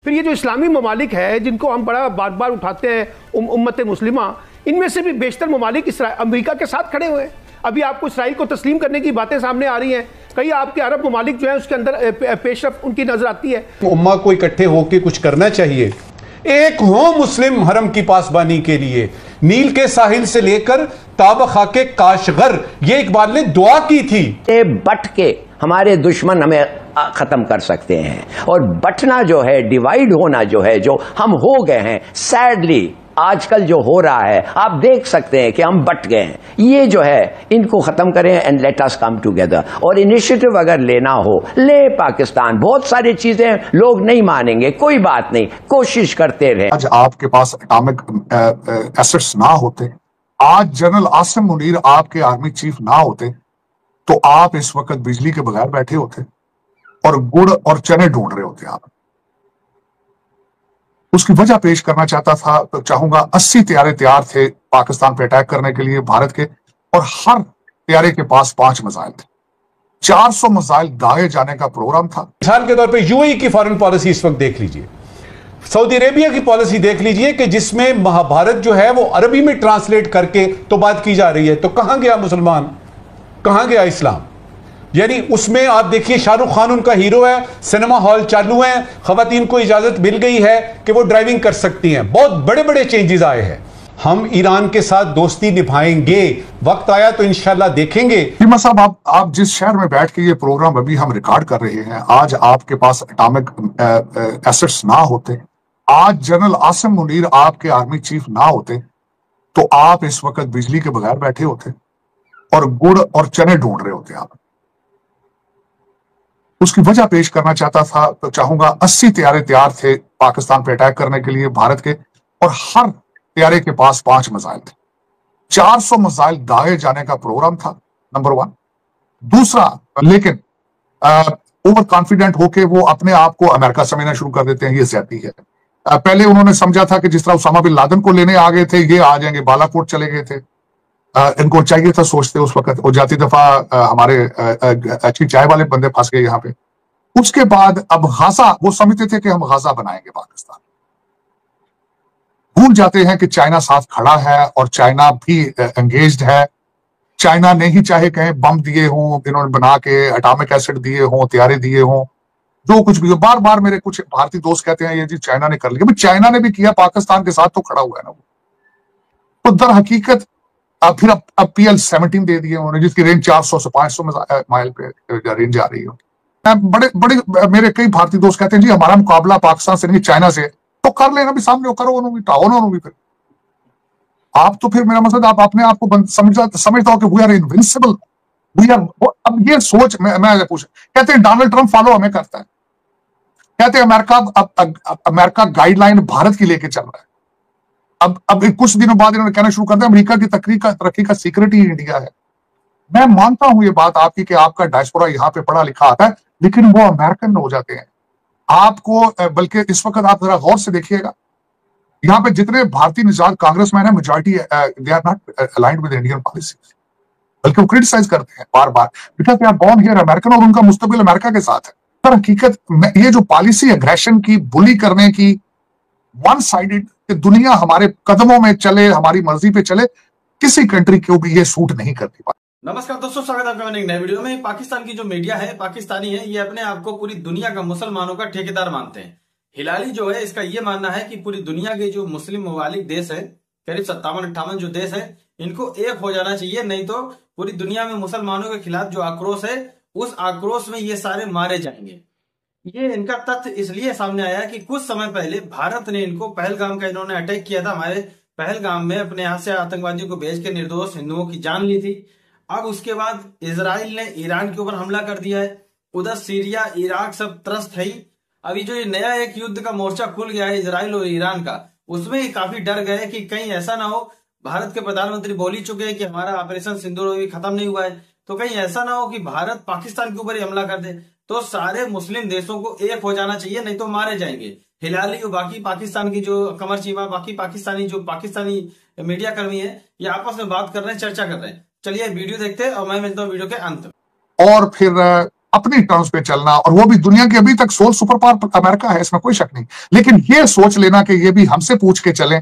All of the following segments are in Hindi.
फिर ये जो इस्लामी ममालिक है जिनको हम बड़ा बार बार उठाते हैं उम्मत मुस्लिमा, इनमें से भी बेशतर ममालिक अमेरिका के साथ खड़े हुए हैं। अभी आपको इसराइल को तस्लीम करने की बातें सामने आ रही हैं, कई आपके अरब ममालिक जो है उसके अंदर पेशरफ उनकी नजर आती है। उम्मा को इकट्ठे होकर कुछ करना चाहिए, एक हो मुस्लिम हरम की पासबानी के लिए, नील के साहिल से लेकर ताबखा के काशगर, ये इकबाल ने दुआ की थी। बट के हमारे दुश्मन हमें खत्म कर सकते हैं, और बटना जो है, डिवाइड होना जो है, जो हम हो गए हैं सैडली आजकल जो हो रहा है, आप देख सकते हैं कि हम बट गए हैं। ये जो है इनको खत्म करें and let us come together. और इनिशिएटिव अगर लेना हो ले पाकिस्तान, बहुत सारी चीजें लोग नहीं मानेंगे, कोई बात नहीं, कोशिश करते रहे। आज आपके पास एटॉमिक एसेट्स ना होते, आज जनरल आसिम मुनीर आपके आर्मी चीफ ना होते, तो आप इस वक्त बिजली के बगैर बैठे होते और गुड़ और चने ढूंढ रहे होते। आप उसकी वजह पेश करना चाहता था, तो चाहूंगा 80 तैयारे तैयार थे पाकिस्तान पे अटैक करने के लिए भारत के, और हर तैयारे के पास 5 मिसाइल थे। 400 मिसाइल दागे जाने का प्रोग्राम था। मिसाल के तौर पे यूएई की फॉरेन पॉलिसी इस वक्त देख लीजिए, सऊदी अरेबिया की पॉलिसी देख लीजिए कि जिसमें महाभारत जो है वो अरबी में ट्रांसलेट करके तो बात की जा रही है। तो कहां गया मुसलमान, कहां गया इस्लाम? यानी उसमें आप देखिए शाहरुख खान उनका हीरो है, सिनेमा हॉल चालू है, खवातीन को इजाजत मिल गई है कि वो ड्राइविंग कर सकती हैं। बहुत बड़े बड़े चेंजेस आए हैं। हम ईरान के साथ दोस्ती निभाएंगे, वक्त आया तो इंशाल्लाह देखेंगे। हिमा साहब, आप जिस शहर में बैठ के ये प्रोग्राम अभी हम रिकॉर्ड कर रहे हैं, आज आपके पास एटॉमिक एसेट्स ना होते, आज जनरल आसिम मुनीर आपके आर्मी चीफ ना होते, तो आप इस वक्त बिजली के बगैर बैठे होते और गुड़ और चने ढूंढ रहे होते। आप उसकी वजह पेश करना चाहता था, तो चाहूंगा 80 तैयारे तैयार थे पाकिस्तान पे अटैक करने के लिए भारत के, और हर तैयारे के पास 5 मिसाइल थे। 400 मिसाइल दागे जाने का प्रोग्राम था, नंबर 1। दूसरा, लेकिन ओवर कॉन्फिडेंट होके वो अपने आप को अमेरिका समझना शुरू कर देते हैं, ये ज्यादती है। पहले उन्होंने समझा था कि जिस तरह उसामा बिन लादेन को लेने आ गए थे, ये आ जाएंगे, बालाकोट चले गए थे। इनको चाहिए था, सोचते उस वक्त, और जाती दफा हमारे अच्छी चाय वाले बंदे फंस गए यहाँ पे। उसके बाद अब गाजा, वो समझते थे कि हम गाजा बनाएंगे पाकिस्तान। भूल जाते हैं कि चाइना साथ खड़ा है और चाइना भी एंगेज्ड है। चाइना ने ही चाहे कहें बम दिए हों, इन्होंने बना के एटॉमिक एसिड दिए हों, तैयारे दिए हों, जो कुछ भी हो। बार बार मेरे कुछ भारतीय दोस्त कहते हैं ये जी चाइना ने कर लिया। चाइना ने भी किया, पाकिस्तान के साथ तो खड़ा हुआ है ना वो। तो दर हकीकत फिर अब PL-17 दे दिए उन्होंने, जिसकी रेंज 400 से 500 माइल पे रेंज आ रही है। बड़े मेरे कई भारतीय दोस्त कहते हैं जी हमारा मुकाबला पाकिस्तान से नहीं चाइना से, तो कर लेना भी, सामने करो उन्होंने, टाओ भी। फिर आप तो फिर मेरा मतलब आप अपने आप को समझता हो कि we are invincible, we are. अब ये सोच मैं पूछ, कहते हैं डोनाल्ड ट्रंप फॉलो हमें करता है, कहते हैं अमेरिका गाइडलाइन भारत की लेके चल रहा है। अब कुछ दिनों बाद इन्होंने कहना शुरू कर दिया अमेरिका की तरक्की का सीक्रेट ही इंडिया है। मैं मानता हूं ये बात आपकी कि आपका डायस्पोरा यहाँ पे पढ़ा लिखा आता है, लेकिन वो अमेरिकन हो जाते हैं आपको। बल्कि इस वक्त आप जरा गौर से देखिएगा, यहाँ पे जितने भारतीय निजात कांग्रेसमैन है, majority they are not aligned with Indian policy, बल्कि वो क्रिटिसाइज करते हैं बार बार, because they are born here American, और उनका मुस्तकबिल अमेरिका के साथ है। पर हकीकत ये जो पॉलिसी एग्रेशन की, बुली करने की, वन साइडेड, कि दुनिया हमारे कदमों में चले, हमारी मर्जी पे चले, किसी कंट्री को भी ये सूट नहीं करती। नमस्कार दोस्तों, स्वागत है आपका एक नए वीडियो में। पाकिस्तान की जो मीडिया है, पाकिस्तानी है, ये अपने आप को पूरी दुनिया का मुसलमानों का ठेकेदार मानते हैं। हिलाली जो है, इसका ये मानना है कि पूरी दुनिया के जो मुस्लिम ममालिक देश है, करीब 57-58 जो देश है, इनको एक हो जाना चाहिए, नहीं तो पूरी दुनिया में मुसलमानों के खिलाफ जो आक्रोश है, उस आक्रोश में ये सारे मारे जाएंगे। ये इनका तथ्य इसलिए सामने आया कि कुछ समय पहले भारत ने इनको, पहलगाम का इन्होंने अटैक किया था, हमारे पहलगाम में अपने यहाँ से आतंकवादियों को भेज के निर्दोष हिंदुओं की जान ली थी। अब उसके बाद इजराइल ने ईरान के ऊपर हमला कर दिया है, उधर सीरिया, इराक सब त्रस्त है ही। अभी जो ये नया एक युद्ध का मोर्चा खुल गया है इजराइल और ईरान का, उसमें काफी डर गए कि कहीं ऐसा ना हो, भारत के प्रधानमंत्री बोल ही चुके हैं कि हमारा ऑपरेशन सिंदूर अभी खत्म नहीं हुआ है, तो कहीं ऐसा ना हो कि भारत पाकिस्तान के ऊपर ही हमला कर दे। तो सारे मुस्लिम देशों को एक हो जाना चाहिए, नहीं तो मारे जाएंगे। हिलाली और बाकी पाकिस्तान की जो कमर चीमा, बाकी पाकिस्तानी मीडिया कर्मी है, ये आपस में बात कर रहे हैं, चर्चा कर रहे हैं। चलिए वीडियो देखते हैं और मैं मिलता हूँ वीडियो के अंत में। और फिर अपनी टर्म्स पे चलना, और वो भी दुनिया की अभी तक सोल सुपर पावर अमेरिका है, इसमें कोई शक नहीं। लेकिन ये सोच लेना कि ये भी हमसे पूछ के चलें,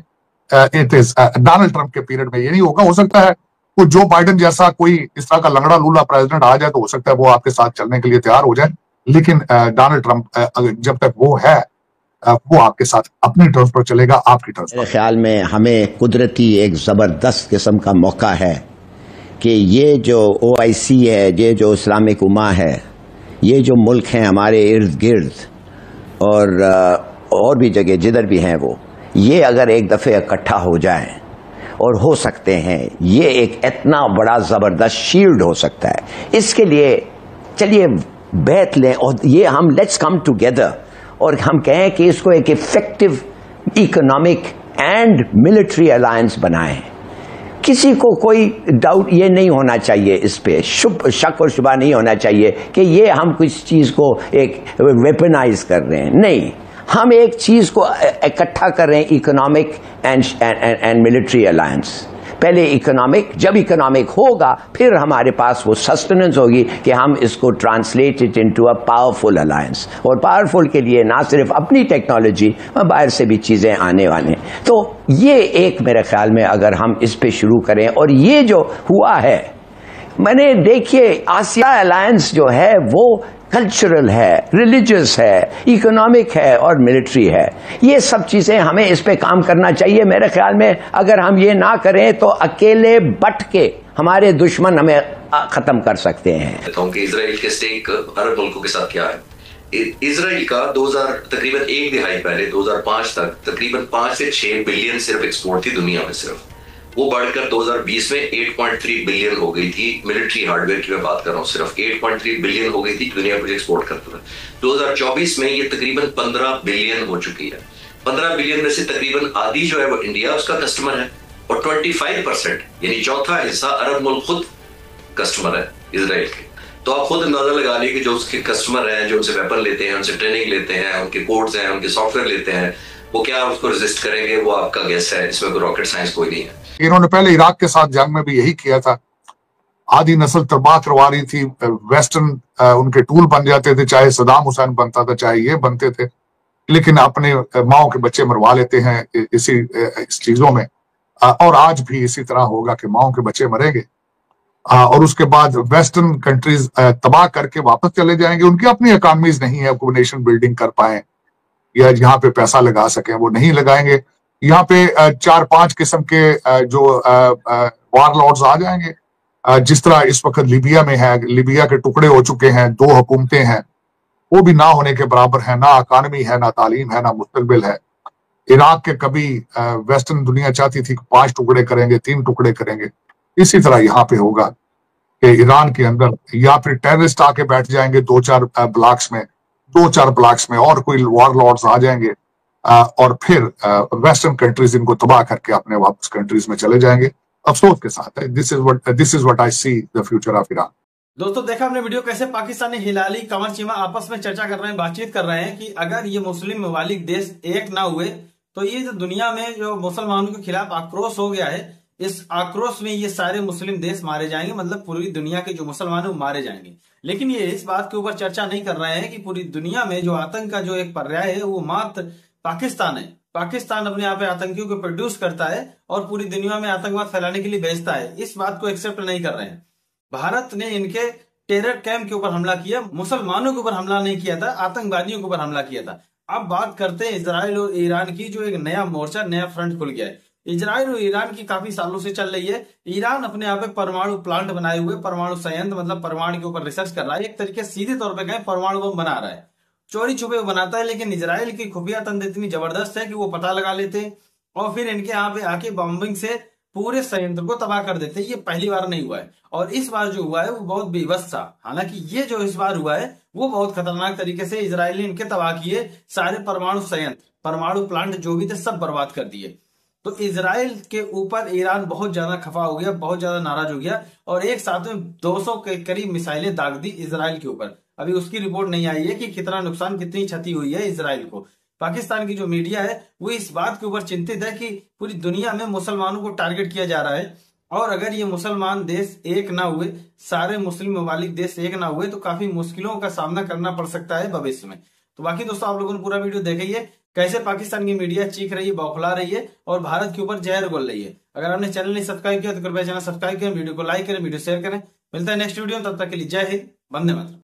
इट इज डोनाल्ड ट्रंप के पीरियड में ये नहीं होगा। हो सकता है वो जो बाइडेन जैसा कोई इस तरह का लंगड़ा लूला प्रेसिडेंट आ जाए तो हो सकता है वो आपके साथ चलने के लिए तैयार हो जाए, लेकिन डोनाल्ड ट्रंप जब तक वो है वो आपके साथ अपनी टर्म्स पर चलेगा, आपकी टर्म्स पर। मेरे ख्याल में हमें कुदरती एक ज़बरदस्त किस्म का मौका है कि ये जो OIC है, ये जो इस्लामिक उम्मा है, ये जो मुल्क हैं हमारे इर्द गिर्द और भी जगह जिधर भी हैं वो, ये अगर एक दफ़े इकट्ठा हो जाएं और हो सकते हैं, ये एक इतना बड़ा ज़बरदस्त शील्ड हो सकता है। इसके लिए चलिए बैठ लें और ये हम लेट्स कम टुगेदर और हम कहें कि इसको एक effective economic and military alliance बनाएं। किसी को कोई डाउट ये नहीं होना चाहिए, इस पे शक और शुबा नहीं होना चाहिए कि ये हम कुछ चीज़ को एक वेपनाइज कर रहे हैं। नहीं, हम एक चीज़ को इकट्ठा कर रहे हैं, इकोनॉमिक एंड मिलिट्री अलायंस। पहले इकोनॉमिक, जब इकोनॉमिक होगा फिर हमारे पास वो सस्टेनेंस होगी कि हम इसको translate it into a powerful alliance. और पावरफुल के लिए ना सिर्फ अपनी टेक्नोलॉजी, बाहर से भी चीज़ें आने वाले। तो ये एक मेरे ख्याल में अगर हम इस पे शुरू करें, और ये जो हुआ है, मैंने देखिए आसिया अलायंस जो है वो कल्चरल है, रिलीजियस है, इकोनॉमिक है और मिलिट्री है। ये सब चीज़ें हमें इस पे काम करना चाहिए। मेरे ख्याल में अगर हम ये ना करें तो अकेले बट के हमारे दुश्मन हमें ख़त्म कर सकते हैं। तो इजराइल के स्टेक अरब मुल्कों के साथ क्या है? इजराइल का 2000 तकरीबन एक दिहाई पहले 2005 तक तकरीबन 5 से 6 बिलियन सिर्फ एक्सपोर्ट थी दुनिया में। सिर्फ वो बढ़कर 2020 में 8.3 बिलियन हो गई थी। मिलिट्री हार्डवेयर की मैं बात कर रहा हूँ, सिर्फ 8.3 बिलियन हो गई थी दुनिया कुछ एक्सपोर्ट करता था। 2024 में ये तकरीबन 15 बिलियन हो चुकी है। 15 बिलियन में से तकरीबन आधी जो है वो इंडिया उसका कस्टमर है, और 25% यानी चौथा हिस्सा अरब मुल्क खुद कस्टमर है इजराइल के। तो आप खुद अंदाजा लगा लीजिए कि जो उसके कस्टमर हैं, जो उनसे वेपन लेते हैं, उनसे ट्रेनिंग लेते हैं, उनके कोड्स हैं, उनके सॉफ्टवेयर लेते हैं, वो क्या उसको रेजिस्ट करेंगे? वो आपका गेस है, इसमें कोई रॉकेट साइंस कोई नहीं है। इन्होंने पहले इराक के साथ जंग में भी यही किया था। आधी नस्ल तबाह करवा रही थी, वेस्टर्न उनके टूल बन जाते थे, चाहे सदाम हुसैन बनता था, चाहे ये बनते थे, लेकिन अपने माओ के बच्चे मरवा लेते हैं इस चीजों में। और आज भी इसी तरह होगा कि माओ के बच्चे मरेंगे और उसके बाद वेस्टर्न कंट्रीज तबाह करके वापस चले जाएंगे। उनकी अपनी इकॉनमीज नहीं है, वो नेशन बिल्डिंग कर पाए या यहाँ पे पैसा लगा सकें, वो नहीं लगाएंगे। यहाँ पे 4-5 किस्म के जो वार लॉर्ड्स आ जाएंगे, जिस तरह इस वक्त लीबिया में है। लीबिया के टुकड़े हो चुके हैं, 2 हुकूमतें हैं, वो भी ना होने के बराबर है। ना इकानमी है, ना तालीम है, ना मुस्तकबिल है। इराक के कभी वेस्टर्न दुनिया चाहती थी कि 5 टुकड़े करेंगे, 3 टुकड़े करेंगे। इसी तरह यहाँ पे होगा कि ईरान के अंदर या फिर टेररिस्ट आके बैठ जाएंगे 2-4 ब्लॉक्स में, 2-4 ब्लॉक्स में, और कोई वॉर लॉर्ड्स आ जाएंगे और फिर वेस्टर्न कंट्रीज इनको तबाह करके अपने वापस कंट्रीज में चले जाएंगे। अफसोस के साथ है। This is what I see the future of Iran. दोस्तों देखा हमने वीडियो कैसे पाकिस्तानी हिलाली कमर चीमा आपस में चर्चा कर रहे हैं, बातचीत कर रहे हैं कि अगर ये मुस्लिम ममालिक देश एक ना हुए तो ये जो दुनिया में जो मुसलमानों के खिलाफ आक्रोश हो गया है, इस आक्रोश में ये सारे मुस्लिम देश मारे जाएंगे, मतलब पूरी दुनिया के जो मुसलमान वो मारे जाएंगे। लेकिन ये इस बात के ऊपर चर्चा नहीं कर रहे हैं कि पूरी दुनिया में जो आतंक का जो एक पर्याय है वो मात्र पाकिस्तान है। पाकिस्तान अपने यहाँ पे आतंकियों को प्रोड्यूस करता है और पूरी दुनिया में आतंकवाद फैलाने के लिए भेजता है। इस बात को एक्सेप्ट नहीं कर रहे हैं। भारत ने इनके टेरर कैंप के ऊपर हमला किया, मुसलमानों के ऊपर हमला नहीं किया था, आतंकवादियों के ऊपर हमला किया था। अब बात करते हैं इजराइल और ईरान की, जो एक नया मोर्चा, नया फ्रंट खुल गया है। इजराइल और ईरान की काफी सालों से चल रही है। ईरान अपने यहाँ पे परमाणु प्लांट बनाए हुए, परमाणु संयंत्र मतलब परमाणु के ऊपर रिसर्च कर रहा है। एक तरीके सीधे तौर पे कहें परमाणु बम बना रहा है, चोरी छुपे बनाता है। लेकिन इजराइल की खुफिया तंत्र इतनी जबरदस्त है कि वो पता लगा लेते और फिर इनके यहाँ पे आके बॉम्बिंग से पूरे संयंत्र को तबाह कर देते। ये पहली बार नहीं हुआ है और इस बार जो हुआ है वो बहुत बेबस था। हालांकि ये जो इस बार हुआ है वो बहुत खतरनाक तरीके से इजराइल ने इनके तबाह किए। सारे परमाणु संयंत्र, परमाणु प्लांट जो भी थे सब बर्बाद कर दिए। तो इजराइल के ऊपर ईरान बहुत ज्यादा खफा हो गया, बहुत ज्यादा नाराज हो गया और एक साथ में 200 के करीब मिसाइलें दाग दी इजराइल के ऊपर। अभी उसकी रिपोर्ट नहीं आई है कि कितना नुकसान, कितनी क्षति हुई है इजराइल को। पाकिस्तान की जो मीडिया है वो इस बात के ऊपर चिंतित है कि पूरी दुनिया में मुसलमानों को टारगेट किया जा रहा है और अगर ये मुसलमान देश एक ना हुए, सारे मुस्लिम ममालिक देश एक ना हुए, तो काफी मुश्किलों का सामना करना पड़ सकता है भविष्य में। तो बाकी दोस्तों आप लोगों ने पूरा वीडियो देखिए, कैसे पाकिस्तान की मीडिया चीख रही है, बौखला रही है और भारत के ऊपर जहर घोल रही है। अगर आपने चैनल नहीं सब्सक्राइब किया तो कृपया चैनल सब्सक्राइब करें, वीडियो को लाइक करें, वीडियो शेयर करें। मिलता है नेक्स्ट वीडियो में, तब तक के लिए जय हिंद, वंदे मातरम।